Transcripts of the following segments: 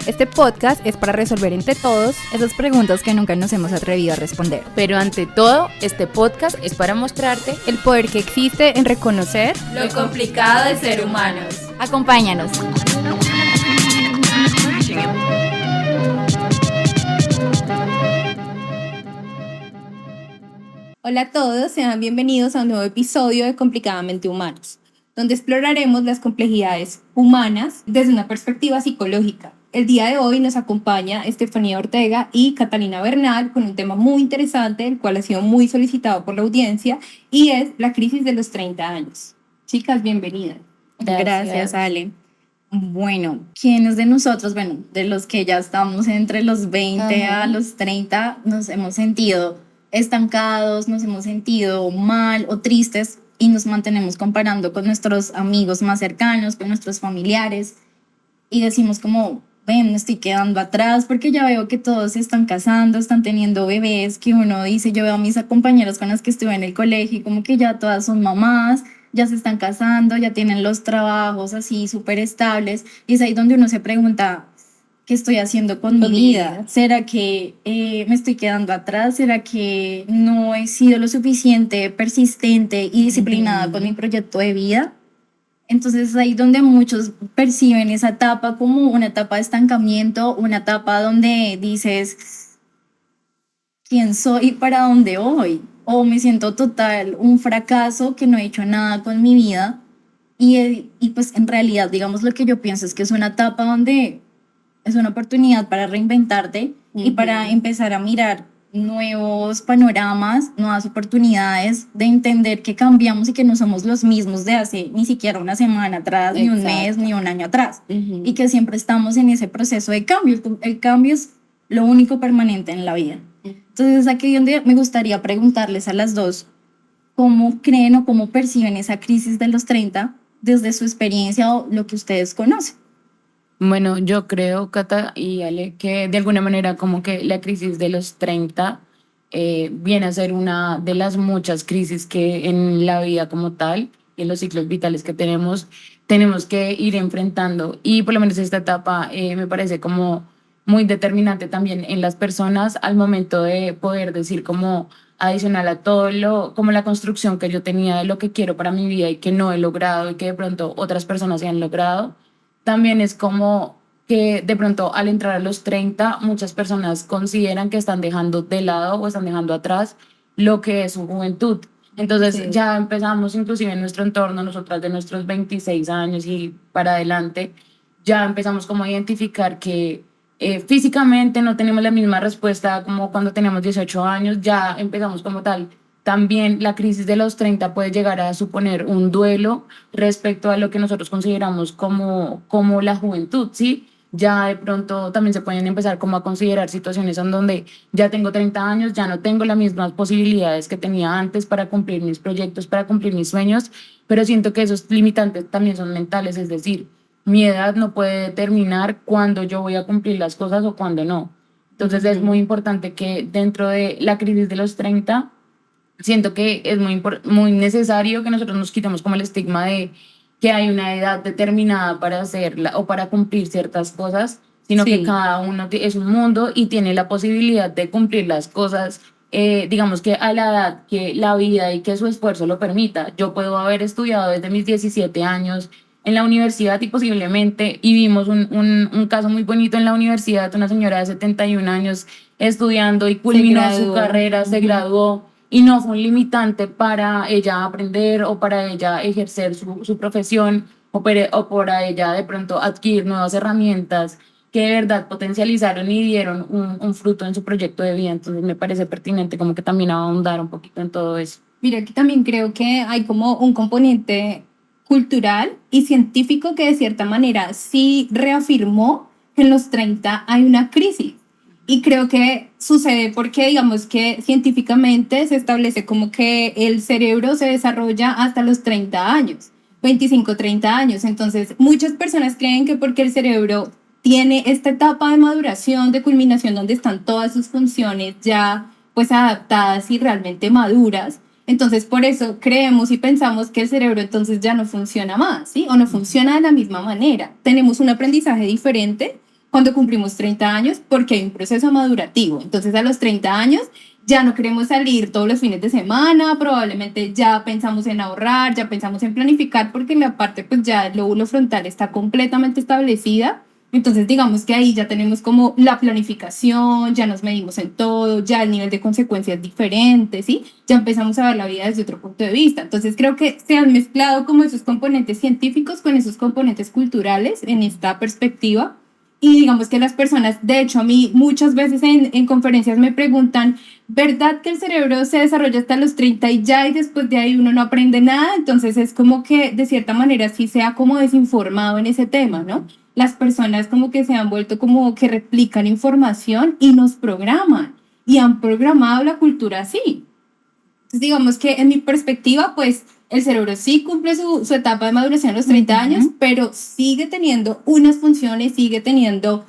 Este podcast es para resolver entre todos esas preguntas que nunca nos hemos atrevido a responder. Pero ante todo, este podcast es para mostrarte el poder que existe en reconocer lo complicado de ser humanos. Acompáñanos. Hola a todos, sean bienvenidos a un nuevo episodio de Complicadamente Humanos, donde exploraremos las complejidades humanas desde una perspectiva psicológica. El día de hoy nos acompaña Estefanía Ortega y Catalina Bernal con un tema muy interesante, el cual ha sido muy solicitado por la audiencia, y es la crisis de los 30 años. Chicas, bienvenidas. Gracias, Ale. Bueno, ¿quiénes de nosotros, de los que ya estamos entre los 20 a los 30, nos hemos sentido estancados, nos hemos sentido mal o tristes y nos mantenemos comparando con nuestros amigos más cercanos, con nuestros familiares y decimos como, me estoy quedando atrás porque ya veo que todos se están casando, están teniendo bebés, que uno dice, yo veo a mis compañeros con las que estuve en el colegio y como que ya todas son mamás, ya se están casando, ya tienen los trabajos así súper estables y es ahí donde uno se pregunta, ¿qué estoy haciendo con mi vida? ¿Será que me estoy quedando atrás? ¿Será que no he sido lo suficiente persistente y disciplinada con mi proyecto de vida? Entonces es ahí donde muchos perciben esa etapa como una etapa de estancamiento, una etapa donde dices, ¿quién soy y para dónde voy? O me siento total un fracaso, que no he hecho nada con mi vida. Y pues en realidad, digamos, lo que yo pienso es que es una etapa donde es una oportunidad para reinventarte y para empezar a mirar nuevos panoramas, nuevas oportunidades de entender que cambiamos y que no somos los mismos de hace ni siquiera una semana atrás, ni un mes, ni un año atrás. Y que siempre estamos en ese proceso de cambio. El cambio es lo único permanente en la vida. Entonces aquí donde me gustaría preguntarles a las dos cómo creen o cómo perciben esa crisis de los 30 desde su experiencia o lo que ustedes conocen. Bueno, yo creo, Cata y Ale, que de alguna manera como que la crisis de los 30 viene a ser una de las muchas crisis que en la vida como tal y en los ciclos vitales que tenemos que ir enfrentando. Y por lo menos esta etapa me parece como muy determinante también en las personas al momento de poder decir como adicional a todo como la construcción que yo tenía de lo que quiero para mi vida y que no he logrado y que de pronto otras personas se han logrado. También es como que de pronto al entrar a los 30 muchas personas consideran que están dejando de lado o están dejando atrás lo que es su juventud. Entonces ya empezamos inclusive en nuestro entorno, nosotras de nuestros 26 años y para adelante, ya empezamos como a identificar que físicamente no tenemos la misma respuesta como cuando teníamos 18 años, ya empezamos como tal. También la crisis de los 30 puede llegar a suponer un duelo respecto a lo que nosotros consideramos como la juventud, ¿sí? Ya de pronto también se pueden empezar como a considerar situaciones en donde ya tengo 30 años, ya no tengo las mismas posibilidades que tenía antes para cumplir mis proyectos, para cumplir mis sueños, pero siento que esos limitantes también son mentales, es decir, mi edad no puede determinar cuándo yo voy a cumplir las cosas o cuándo no. Entonces es muy importante que dentro de la crisis de los 30 siento que es muy necesario que nosotros nos quitemos como el estigma de que hay una edad determinada para hacerla o para cumplir ciertas cosas, sino que cada uno es un mundo y tiene la posibilidad de cumplir las cosas, digamos que a la edad que la vida y que su esfuerzo lo permita. Yo puedo haber estudiado desde mis 17 años en la universidad y posiblemente, y vimos un caso muy bonito en la universidad, una señora de 71 años estudiando y culminó su carrera, se graduó, y no fue un limitante para ella aprender o para ella ejercer su profesión o para ella de pronto adquirir nuevas herramientas que de verdad potencializaron y dieron un fruto en su proyecto de vida. Entonces me parece pertinente como que también ahondar un poquito en todo eso. Mira, que también creo que hay como un componente cultural y científico que de cierta manera sí reafirmó que en los 30 hay una crisis. Y creo que sucede porque, digamos que científicamente se establece como que el cerebro se desarrolla hasta los 30 años, 25, 30 años. Entonces, muchas personas creen que porque el cerebro tiene esta etapa de maduración, de culminación, donde están todas sus funciones ya pues adaptadas y realmente maduras, entonces por eso creemos y pensamos que el cerebro entonces ya no funciona más, ¿sí? O no funciona de la misma manera. Tenemos un aprendizaje diferente cuando cumplimos 30 años porque hay un proceso madurativo. Entonces a los 30 años ya no queremos salir todos los fines de semana, probablemente ya pensamos en ahorrar, ya pensamos en planificar porque la parte pues ya el lóbulo frontal está completamente establecida. Entonces digamos que ahí ya tenemos como la planificación, ya nos medimos en todo, ya el nivel de consecuencias es diferente, ¿sí? Ya empezamos a ver la vida desde otro punto de vista. Entonces creo que se han mezclado como esos componentes científicos con esos componentes culturales en esta perspectiva. Y digamos que las personas, de hecho a mí muchas veces en conferencias me preguntan, ¿verdad que el cerebro se desarrolla hasta los 30 y ya y después de ahí uno no aprende nada? Entonces es como que de cierta manera sí se ha como desinformado en ese tema, ¿no? Las personas como que se han vuelto como que replican información y nos programan y han programado la cultura así. Entonces, digamos que en mi perspectiva, pues el cerebro sí cumple su etapa de maduración a los 30 años, pero sigue teniendo unas funciones, sigue teniendo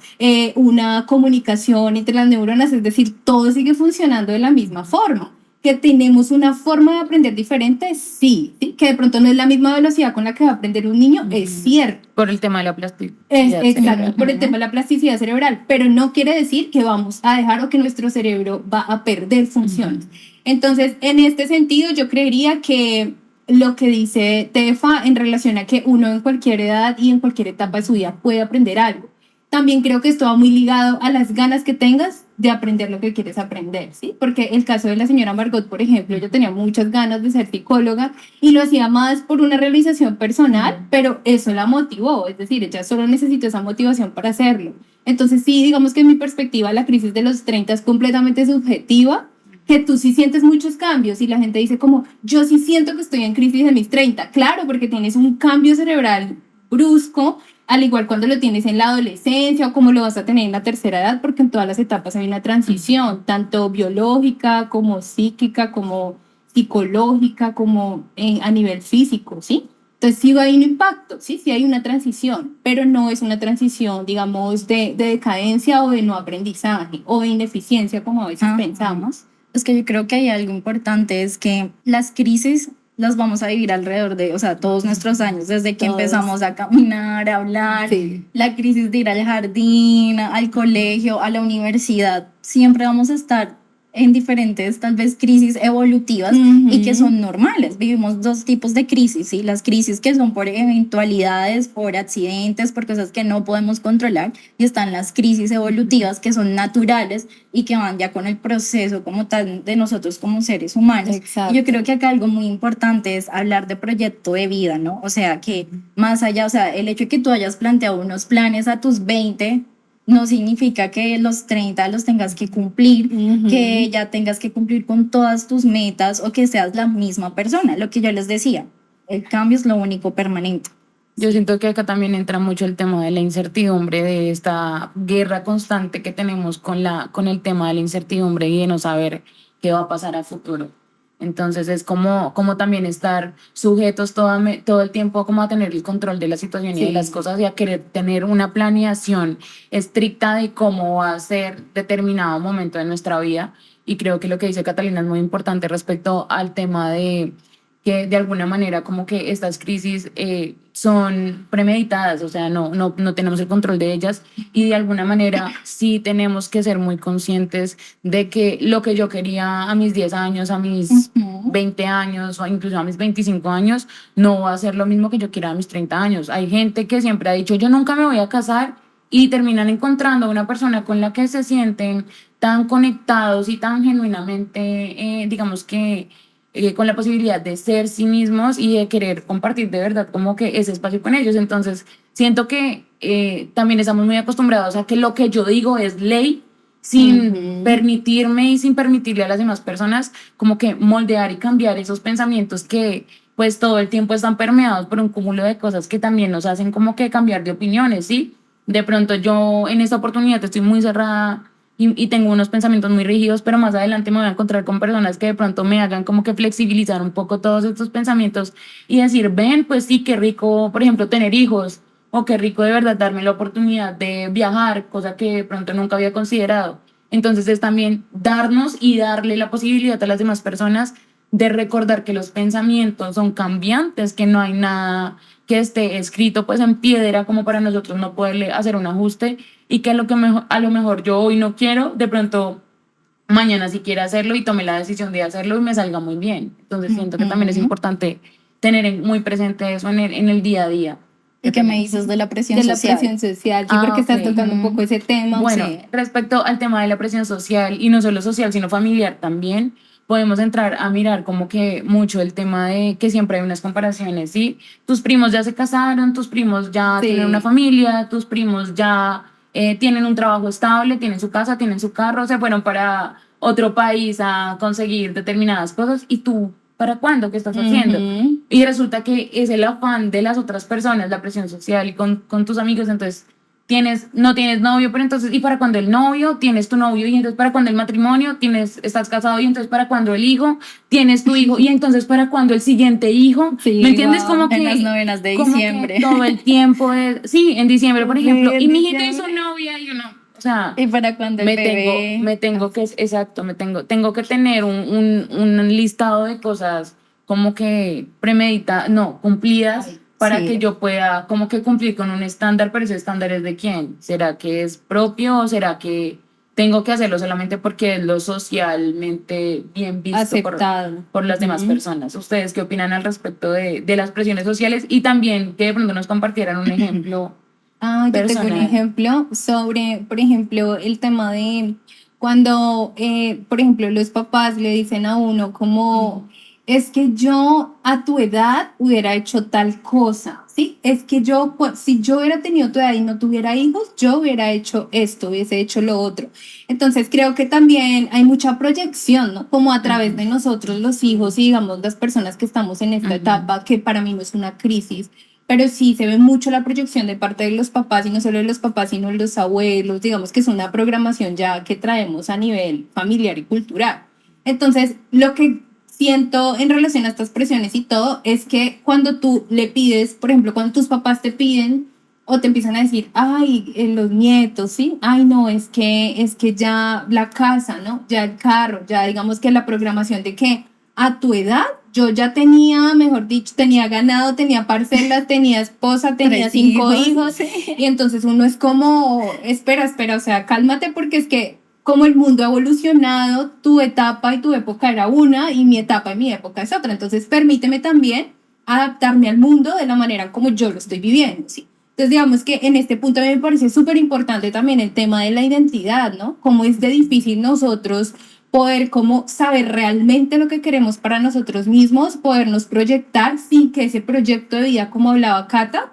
una comunicación entre las neuronas, es decir, todo sigue funcionando de la misma forma. Que tenemos una forma de aprender diferente, sí, ¿sí? Que de pronto no es la misma velocidad con la que va a aprender un niño, es cierto. Por el tema de la Es plasticidad. exacto, por el tema de la plasticidad cerebral, pero no quiere decir que vamos a dejar o que nuestro cerebro va a perder funciones. Entonces, en este sentido, yo creería que lo que dice Tefa en relación a que uno en cualquier edad y en cualquier etapa de su vida puede aprender algo. También creo que esto va muy ligado a las ganas que tengas de aprender lo que quieres aprender, ¿sí? Porque el caso de la señora Margot, por ejemplo, ella tenía muchas ganas de ser psicóloga y lo hacía más por una realización personal, pero eso la motivó, es decir, ella solo necesitó esa motivación para hacerlo. Entonces sí, digamos que en mi perspectiva la crisis de los 30 es completamente subjetiva, que tú sí sientes muchos cambios y la gente dice como, yo sí siento que estoy en crisis de mis 30, claro, porque tienes un cambio cerebral brusco, al igual cuando lo tienes en la adolescencia o como lo vas a tener en la tercera edad, porque en todas las etapas hay una transición, tanto biológica como psíquica, como psicológica, como a nivel físico, ¿sí? Entonces sí hay un impacto, ¿sí? Sí hay una transición, pero no es una transición, digamos, de decadencia o de no aprendizaje o de ineficiencia como a veces pensamos. Es que yo creo que hay algo importante, es que las crisis las vamos a vivir alrededor de, o sea, todos nuestros años, desde que empezamos a caminar, a hablar, la crisis de ir al jardín, al colegio, a la universidad, siempre vamos a estar en diferentes, tal vez, crisis evolutivas y que son normales. Vivimos dos tipos de crisis, ¿sí? Las crisis que son por eventualidades, por accidentes, por cosas que no podemos controlar, y están las crisis evolutivas que son naturales y que van ya con el proceso como tal de nosotros como seres humanos. Exacto. Y yo creo que acá algo muy importante es hablar de proyecto de vida, ¿no? O sea, que más allá, o sea, el hecho de que tú hayas planteado unos planes a tus 20 no significa que los 30 los tengas que cumplir, que ya tengas que cumplir con todas tus metas o que seas la misma persona. Lo que yo les decía, el cambio es lo único permanente. Yo siento que acá también entra mucho el tema de la incertidumbre, de esta guerra constante que tenemos con el tema de la incertidumbre y de no saber qué va a pasar a futuro. Entonces es como también estar sujetos todo el tiempo como a tener el control de la situación y de las cosas y a querer tener una planeación estricta de cómo va a ser determinado momento de nuestra vida. Y creo que lo que dice Catalina es muy importante respecto al tema de que de alguna manera como que estas crisis son premeditadas, o sea, no tenemos el control de ellas y de alguna manera sí tenemos que ser muy conscientes de que lo que yo quería a mis 10 años, a mis 20 años o incluso a mis 25 años, no va a ser lo mismo que yo quiera a mis 30 años. Hay gente que siempre ha dicho, yo nunca me voy a casar y terminan encontrando una persona con la que se sienten tan conectados y tan genuinamente, digamos que con la posibilidad de ser sí mismos y de querer compartir de verdad como que ese espacio con ellos. Entonces, siento que también estamos muy acostumbrados a que lo que yo digo es ley, sin permitirme y sin permitirle a las demás personas como que moldear y cambiar esos pensamientos que pues todo el tiempo están permeados por un cúmulo de cosas que también nos hacen como que cambiar de opiniones, ¿sí? De pronto yo en esta oportunidad estoy muy cerrada y tengo unos pensamientos muy rígidos, pero más adelante me voy a encontrar con personas que de pronto me hagan como que flexibilizar un poco todos estos pensamientos y decir, ven, pues sí, qué rico, por ejemplo, tener hijos, o qué rico de verdad darme la oportunidad de viajar, cosa que de pronto nunca había considerado. Entonces es también darnos y darle la posibilidad a las demás personas de recordar que los pensamientos son cambiantes, que no hay nada que esté escrito pues en piedra como para nosotros no poderle hacer un ajuste y que a lo mejor yo hoy no quiero, de pronto mañana si quiero hacerlo y tome la decisión de hacerlo y me salga muy bien. Entonces siento que también es importante tener muy presente eso en el día a día. ¿Y qué me dices de la presión De la social? presión social, sí, porque estás Ok. tocando un poco ese tema. Bueno, Sí. respecto al tema de la presión social, y no solo social, sino familiar también, podemos entrar a mirar como que mucho el tema de que siempre hay unas comparaciones, ¿sí? Tus primos ya se casaron, tus primos ya Sí. tienen una familia, tus primos ya tienen un trabajo estable, tienen su casa, tienen su carro, se fueron para otro país a conseguir determinadas cosas, y tú, ¿para cuándo? ¿Qué estás haciendo? Ujú. Y resulta que es el afán de las otras personas, la presión social y con tus amigos, entonces no tienes novio, pero entonces, ¿y para cuando el novio? Tienes tu novio, y entonces para cuando el matrimonio, estás casado, y entonces para cuando el hijo, tienes tu hijo, y entonces para cuando el siguiente hijo, Sí, ¿me entiendes? wow. Como que, En las novenas de como que diciembre. todo el tiempo es, sí, en diciembre, por Sí, ejemplo, en y mi hijita diciembre. hizo novia, y uno, o sea, ¿Y para cuando el bebé? tengo que tener un listado de cosas como que no, cumplidas para que Sí. yo pueda como que cumplir con un estándar, pero ese estándar es de quién. ¿Será que es propio o será que tengo que hacerlo solamente porque es lo socialmente bien visto Aceptado. por las demás Ujú. personas? ¿Ustedes qué opinan al respecto de las presiones sociales? Y también que de pronto nos compartieran un ejemplo Ah, yo tengo un personal. ejemplo sobre, por ejemplo, el tema de cuando, por ejemplo, los papás le dicen a uno como, es que yo a tu edad hubiera hecho tal cosa, ¿sí? Es que yo, pues, si yo hubiera tenido tu edad y no tuviera hijos, yo hubiera hecho esto, hubiese hecho lo otro. Entonces creo que también hay mucha proyección, ¿no? Como a través de nosotros los hijos y digamos las personas que estamos en esta etapa, que para mí no es una crisis, pero sí se ve mucho la proyección de parte de los papás y no solo de los papás, sino de los abuelos, digamos que es una programación ya que traemos a nivel familiar y cultural. Entonces, lo que siento en relación a estas presiones y todo es que cuando tú le pides, por ejemplo, cuando tus papás te piden o te empiezan a decir, ay, los nietos, ¿sí? Ay, no, es que ya la casa, ¿no? Ya el carro, ya digamos que la programación de que a tu edad yo ya tenía, mejor dicho, tenía ganado, tenía parcelas, tenía esposa, tenía 3 5 hijos. hijos, Sí. y entonces uno es como, espera, o sea, cálmate porque es que como el mundo ha evolucionado, tu etapa y tu época era una y mi etapa y mi época es otra, entonces permíteme también adaptarme al mundo de la manera como yo lo estoy viviendo, ¿sí? Entonces, digamos que en este punto a mí me parece súper importante también el tema de la identidad, ¿no? Cómo es de difícil nosotros poder como saber realmente lo que queremos para nosotros mismos, podernos proyectar sin que ese proyecto de vida, como hablaba Cata,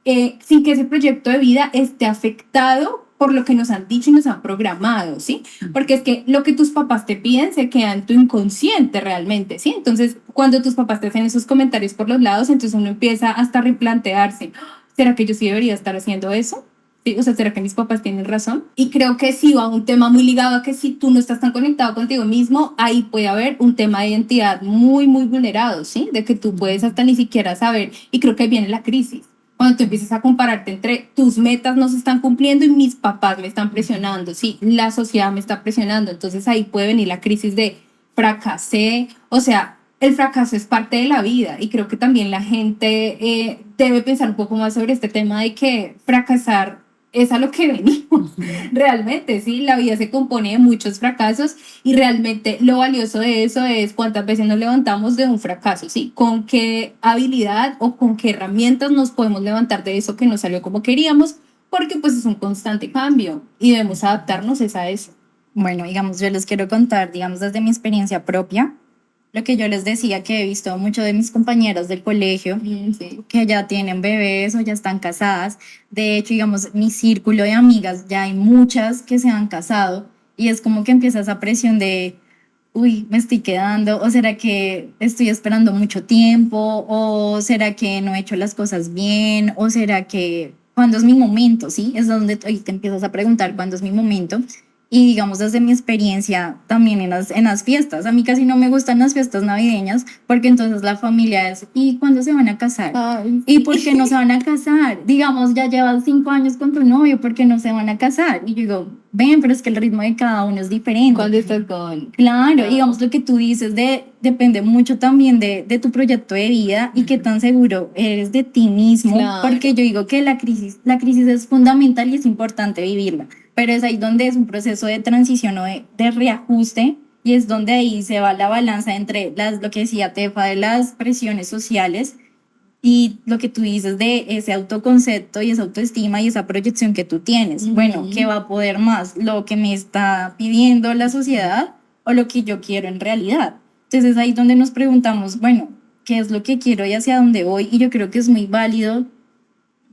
sin que ese proyecto de vida esté afectado por lo que nos han dicho y nos han programado, ¿sí? Porque es que lo que tus papás te piden se queda en tu inconsciente realmente, ¿sí? Entonces, cuando tus papás te hacen esos comentarios por los lados, entonces uno empieza hasta a replantearse, ¿será que yo sí debería estar haciendo eso? ¿Sí? O sea, ¿será que mis papás tienen razón? Y creo que sí va un tema muy ligado a que si tú no estás tan conectado contigo mismo, ahí puede haber un tema de identidad muy, muy vulnerado, ¿sí? De que tú puedes hasta ni siquiera saber, y creo que ahí viene la crisis. Cuando tú empiezas a compararte entre tus metas no se están cumpliendo y mis papás me están presionando, sí, la sociedad me está presionando, entonces ahí puede venir la crisis de fracasé, o sea, el fracaso es parte de la vida y creo que también la gente debe pensar un poco más sobre este tema de que fracasar es a lo que venimos. Realmente, sí, la vida se compone de muchos fracasos y realmente lo valioso de eso es cuántas veces nos levantamos de un fracaso, sí, con qué habilidad o con qué herramientas nos podemos levantar de eso que no salió como queríamos, porque pues es un constante cambio y debemos adaptarnos es a eso. Bueno, digamos, yo les quiero contar, digamos, desde mi experiencia propia, lo que yo les decía que he visto mucho de mis compañeras del colegio, Sí. que ya tienen bebés o ya están casadas. De hecho, digamos, mi círculo de amigas, ya hay muchas que se han casado y es como que empieza esa presión de, uy, me estoy quedando, o será que estoy esperando mucho tiempo, o será que no he hecho las cosas bien, o será que, ¿cuándo es mi momento? ¿Sí? Es donde ahí te empiezas a preguntar cuándo es mi momento. Y digamos desde mi experiencia también en las fiestas, a mí casi no me gustan las fiestas navideñas porque entonces la familia es, ¿y cuándo se van a casar? Ay, ¿Y por qué no se van a casar? Digamos, ya llevas 5 años con tu novio, ¿por qué no se van a casar? Y yo digo, ven, pero es que el ritmo de cada uno es diferente. cuando estás con... Claro, digamos lo que tú dices depende mucho también de tu proyecto de vida y qué tan seguro eres de ti mismo, Claro. porque yo digo que la crisis es fundamental y es importante vivirla, pero es ahí donde es un proceso de transición o de reajuste y es donde ahí se va la balanza entre lo que decía Tefa de las presiones sociales y lo que tú dices de ese autoconcepto y esa autoestima y esa proyección que tú tienes. Bueno, ¿qué va a poder más? ¿Lo que me está pidiendo la sociedad o lo que yo quiero en realidad? Entonces ahí es donde nos preguntamos, bueno, ¿qué es lo que quiero y hacia dónde voy? Y yo creo que es muy válido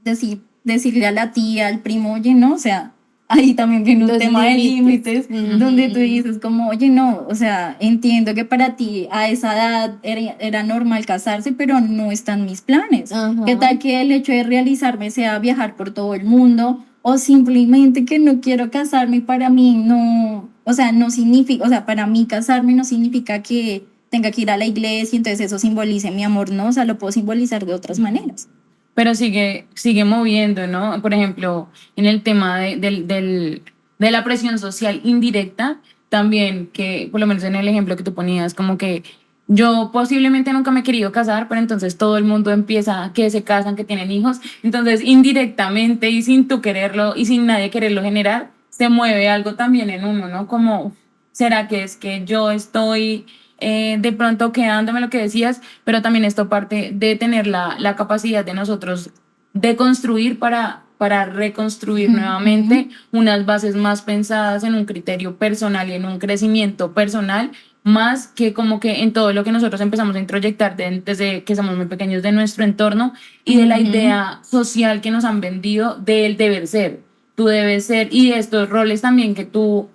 decirle a la tía, al primo, oye, no, o sea, ahí también viene un Los tema de límites, límites. donde tú dices como, oye, no, o sea, entiendo que para ti a esa edad era normal casarse, pero no están mis planes. Ajá. ¿Qué tal que el hecho de realizarme sea viajar por todo el mundo o simplemente que no quiero casarme y para mí no, o sea, no significa, o sea, para mí casarme no significa que tenga que ir a la iglesia y entonces eso simbolice mi amor, no, o sea, lo puedo simbolizar de otras maneras. Pero sigue moviendo, ¿no? Por ejemplo, en el tema de la presión social indirecta, también que, por lo menos en el ejemplo que tú ponías, como que yo posiblemente nunca me he querido casar, pero entonces todo el mundo empieza que se casan, que tienen hijos, entonces indirectamente y sin tú quererlo y sin nadie quererlo generar, se mueve algo también en uno, ¿no? Como, ¿será que es que yo estoy de pronto quedándome lo que decías, pero también esto parte de tener la capacidad de nosotros de construir para reconstruir nuevamente unas bases más pensadas en un criterio personal y en un crecimiento personal, más que como que en todo lo que nosotros empezamos a introyectar desde que somos muy pequeños de nuestro entorno y de la idea social que nos han vendido del deber ser. Tú debes ser, y de estos roles también que tú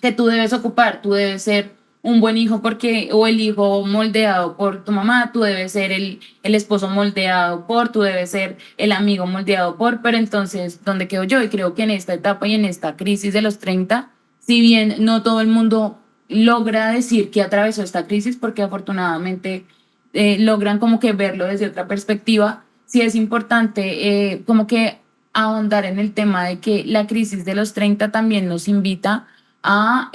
debes ocupar, tú debes ser un buen hijo porque, o el hijo moldeado por tu mamá, tú debes ser el esposo moldeado por, tú debes ser el amigo moldeado por, pero entonces, ¿dónde quedo yo? Y creo que en esta etapa y en esta crisis de los 30, si bien no todo el mundo logra decir que atravesó esta crisis, porque afortunadamente logran como que verlo desde otra perspectiva, sí es importante como que ahondar en el tema de que la crisis de los 30 también nos invita a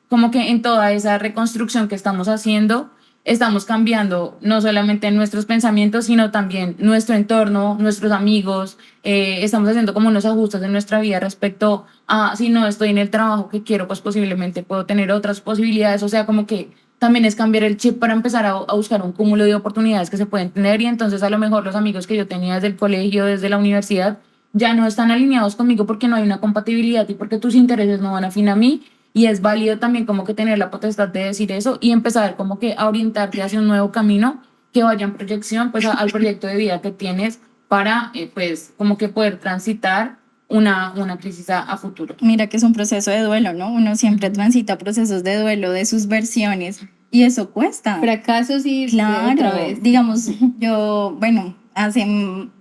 como que en toda esa reconstrucción que estamos haciendo, estamos cambiando no solamente nuestros pensamientos, sino también nuestro entorno, nuestros amigos, estamos haciendo como unos ajustes en nuestra vida respecto a si no estoy en el trabajo que quiero, pues posiblemente puedo tener otras posibilidades, o sea, como que también es cambiar el chip para empezar a buscar un cúmulo de oportunidades que se pueden tener y entonces a lo mejor los amigos que yo tenía desde el colegio, desde la universidad, ya no están alineados conmigo porque no hay una compatibilidad y porque tus intereses no van afín a mí y es válido también como que tener la potestad de decir eso y empezar como que a orientarte hacia un nuevo camino que vaya en proyección pues al proyecto de vida que tienes para pues como que poder transitar una crisis a futuro. Mira que es un proceso de duelo, ¿no? Uno siempre transita procesos de duelo de sus versiones y eso cuesta. Fracasos y Claro, otra vez. digamos, yo, bueno, hace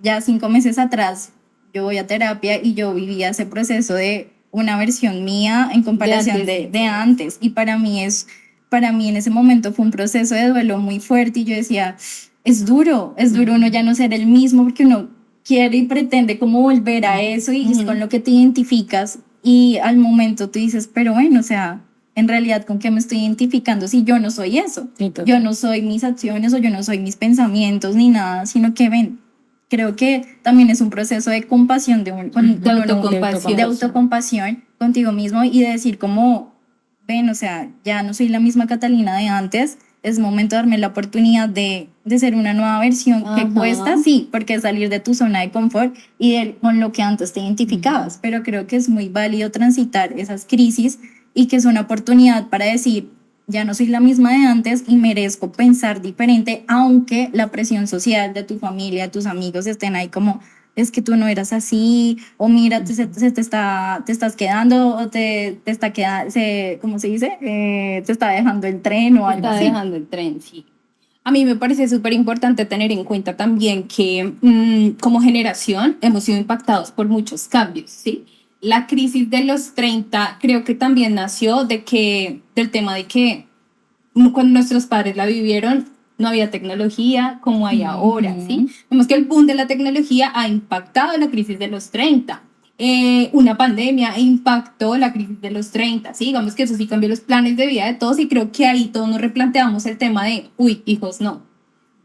ya 5 meses atrás yo voy a terapia y yo vivía ese proceso de una versión mía en comparación de antes y para mí en ese momento fue un proceso de duelo muy fuerte y yo decía, es duro uno ya no ser el mismo porque uno quiere y pretende como volver a eso y es con lo que te identificas y al momento tú dices, pero bueno, o sea, en realidad con qué me estoy identificando si yo no soy eso, Sí, total. yo no soy mis acciones o yo no soy mis pensamientos ni nada, sino que ven, creo que también es un proceso de compasión, de autocompasión contigo mismo y de decir como, ven, o sea, ya no soy la misma Catalina de antes, es momento de darme la oportunidad de ser una nueva versión que Ajá. cuesta, sí, porque es salir de tu zona de confort y con lo que antes te identificabas, pero creo que es muy válido transitar esas crisis y que es una oportunidad para decir, ya no soy la misma de antes y merezco pensar diferente, aunque la presión social de tu familia, de tus amigos estén ahí como, es que tú no eras así, o mira, te estás quedando, o te está quedando, ¿cómo se dice? Te está dejando el tren o algo Está así. dejando el tren, sí. A mí me parece súper importante tener en cuenta también que como generación hemos sido impactados por muchos cambios, ¿sí? la crisis de los 30 creo que también nació del tema de que cuando nuestros padres la vivieron, no había tecnología como hay ahora, ¿sí? Vemos que el boom de la tecnología ha impactado la crisis de los 30. Una pandemia impactó la crisis de los 30, ¿sí? Digamos que eso sí cambió los planes de vida de todos y creo que ahí todos nos replanteamos el tema de, uy, hijos, no.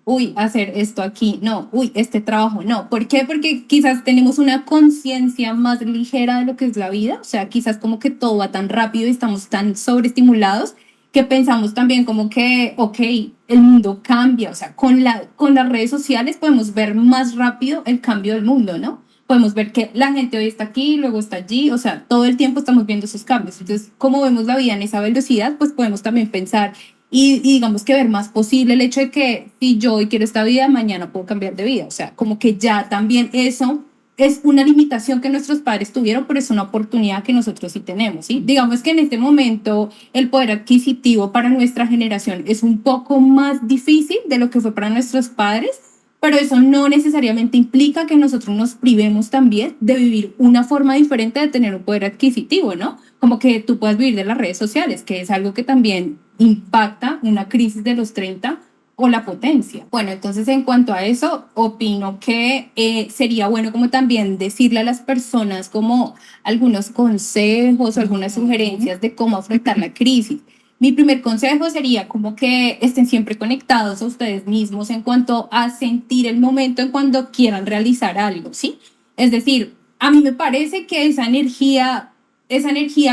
Uy, hacer esto aquí, no. Uy, este trabajo, no. ¿Por qué? Porque quizás tenemos una conciencia más ligera de lo que es la vida. O sea, quizás como que todo va tan rápido y estamos tan sobreestimulados que pensamos también como que, ok, el mundo cambia, o sea, con las redes sociales podemos ver más rápido el cambio del mundo, ¿no? Podemos ver que la gente hoy está aquí, luego está allí, o sea, todo el tiempo estamos viendo esos cambios. Entonces, como vemos la vida en esa velocidad, pues podemos también pensar y digamos que ver más posible el hecho de que si yo hoy quiero esta vida, mañana puedo cambiar de vida. O sea, como que ya también eso es una limitación que nuestros padres tuvieron, pero es una oportunidad que nosotros sí tenemos, ¿sí? Digamos que en este momento el poder adquisitivo para nuestra generación es un poco más difícil de lo que fue para nuestros padres, pero eso no necesariamente implica que nosotros nos privemos también de vivir una forma diferente de tener un poder adquisitivo, ¿no? Como que tú puedas vivir de las redes sociales, que es algo que también impacta una crisis de los 30 o la potencia. Bueno, entonces en cuanto a eso, opino que sería bueno como también decirle a las personas como algunos consejos o algunas sugerencias de cómo afrontar la crisis. Mi primer consejo sería como que estén siempre conectados a ustedes mismos en cuanto a sentir el momento en cuando quieran realizar algo, ¿sí? Es decir, a mí me parece que esa energía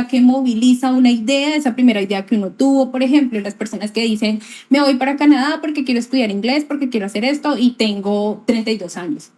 que moviliza una idea, esa primera idea que uno tuvo, por ejemplo, las personas que dicen, me voy para Canadá porque quiero estudiar inglés, porque quiero hacer esto y tengo 32 años.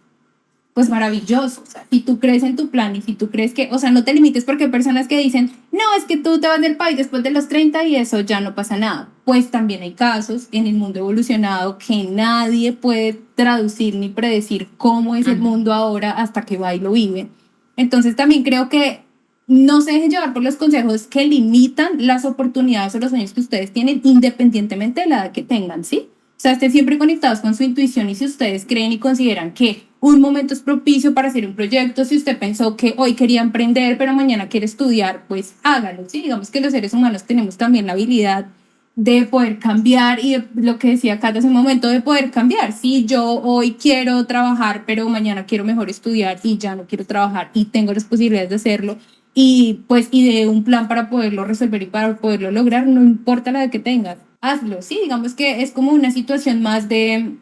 Pues maravilloso, o sea, si tú crees en tu plan y si tú crees que, o sea, no te limites porque hay personas que dicen, no, es que tú te vas del país después de los 30 y eso ya no pasa nada. Pues también hay casos en el mundo evolucionado que nadie puede traducir ni predecir cómo es el mundo ahora hasta que va y lo vive. Entonces también creo que no se dejen llevar por los consejos que limitan las oportunidades o los sueños que ustedes tienen independientemente de la edad que tengan, ¿sí? O sea, estén siempre conectados con su intuición y si ustedes creen y consideran que un momento es propicio para hacer un proyecto, si usted pensó que hoy quería emprender pero mañana quiere estudiar, pues hágalo, ¿sí? Digamos que los seres humanos tenemos también la habilidad de poder cambiar y de, lo que decía Cata hace un momento, de poder cambiar. Si yo hoy quiero trabajar pero mañana quiero mejor estudiar y ya no quiero trabajar y tengo las posibilidades de hacerlo, y pues ideé un plan para poderlo resolver y para poderlo lograr, no importa la edad que tengas, hazlo, sí, digamos que es como una situación más de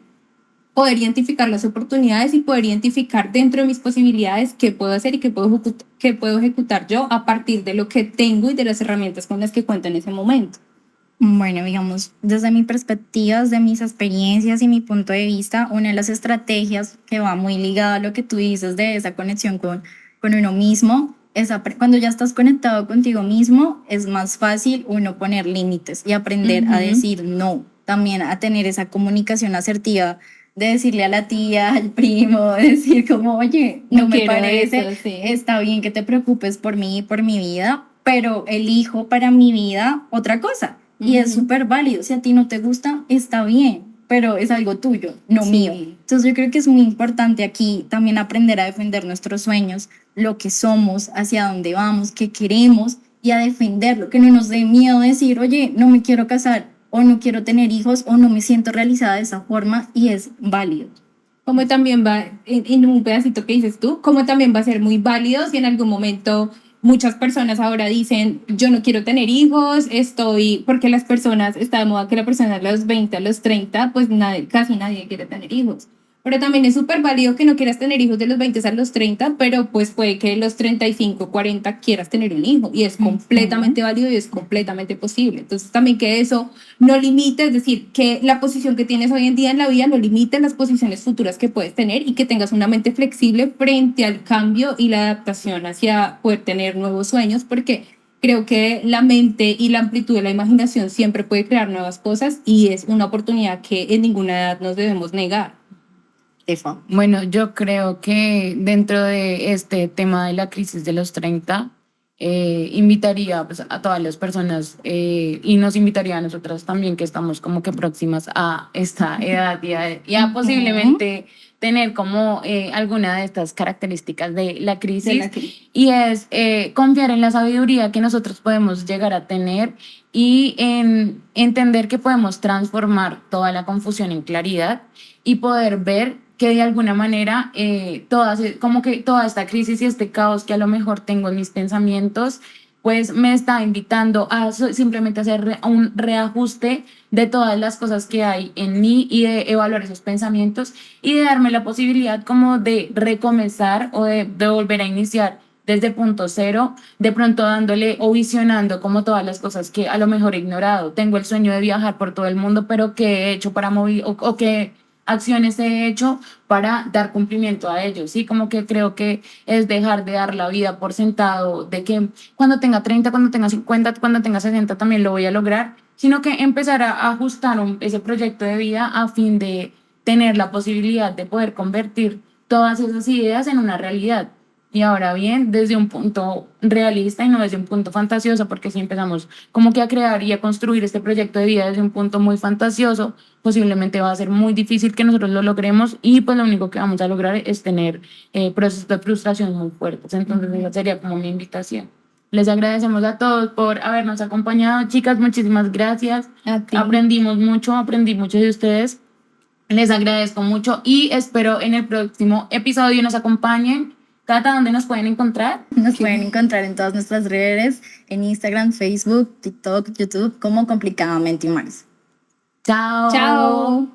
poder identificar las oportunidades y poder identificar dentro de mis posibilidades qué puedo hacer y qué puedo ejecutar yo a partir de lo que tengo y de las herramientas con las que cuento en ese momento. Bueno, digamos, desde mi perspectiva, desde mis experiencias y mi punto de vista, una de las estrategias que va muy ligada a lo que tú dices de esa conexión con uno mismo, cuando ya estás conectado contigo mismo, es más fácil uno poner límites y aprender a decir no, también a tener esa comunicación asertiva de decirle a la tía, al primo, decir como, oye, no me parece, eso, sí. está bien que te preocupes por mí, por mi vida, pero elijo para mi vida otra cosa. Y es súper válido. Si a ti no te gusta, está bien, pero es algo tuyo, no mío. Entonces yo creo que es muy importante aquí también aprender a defender nuestros sueños, lo que somos, hacia dónde vamos, qué queremos y a defenderlo. Que no nos dé miedo decir, oye, no me quiero casar o no quiero tener hijos o no me siento realizada de esa forma y es válido. Como también va, en un pedacito que dices tú, como también va a ser muy válido si en algún momento muchas personas ahora dicen, yo no quiero tener hijos, porque las personas, está de moda que la persona a los 20, a los 30, pues casi nadie quiere tener hijos. Pero también es súper válido que no quieras tener hijos de los 20 a los 30, pero pues puede que de los 35, 40 quieras tener un hijo y es completamente válido y es completamente posible. Entonces también que eso no limite, es decir, que la posición que tienes hoy en día en la vida no limite las posiciones futuras que puedes tener y que tengas una mente flexible frente al cambio y la adaptación hacia poder tener nuevos sueños, porque creo que la mente y la amplitud de la imaginación siempre puede crear nuevas cosas y es una oportunidad que en ninguna edad nos debemos negar. Bueno, yo creo que dentro de este tema de la crisis de los 30, invitaría pues, a todas las personas y nos invitaría a nosotras también que estamos como que próximas a esta edad y a posiblemente tener como alguna de estas características de la crisis, De la crisis. y es confiar en la sabiduría que nosotros podemos llegar a tener y en entender que podemos transformar toda la confusión en claridad y poder ver que de alguna manera como que toda esta crisis y este caos que a lo mejor tengo en mis pensamientos pues me está invitando a simplemente hacer un reajuste de todas las cosas que hay en mí y de evaluar esos pensamientos y de darme la posibilidad como de recomenzar o de volver a iniciar desde punto cero, de pronto dándole o visionando como todas las cosas que a lo mejor he ignorado. Tengo el sueño de viajar por todo el mundo, pero ¿qué he hecho para mover o qué acciones he hecho para dar cumplimiento a ellos? Sí, como que creo que es dejar de dar la vida por sentado, de que cuando tenga 30, cuando tenga 50, cuando tenga 60 también lo voy a lograr, sino que empezar a ajustar ese proyecto de vida a fin de tener la posibilidad de poder convertir todas esas ideas en una realidad. Y ahora bien, desde un punto realista y no desde un punto fantasioso, porque si empezamos como que a crear y a construir este proyecto de vida desde un punto muy fantasioso, posiblemente va a ser muy difícil que nosotros lo logremos y pues lo único que vamos a lograr es tener procesos de frustración muy fuertes. Entonces esa sería como mi invitación. Les agradecemos a todos por habernos acompañado. Chicas, muchísimas gracias. A ti. Aprendí mucho de ustedes. Les agradezco mucho y espero en el próximo episodio nos acompañen. Cata, ¿dónde nos pueden encontrar? Nos pueden encontrar en todas nuestras redes, en Instagram, Facebook, TikTok, YouTube, como Complicadamente Humanos. Chao. Chao.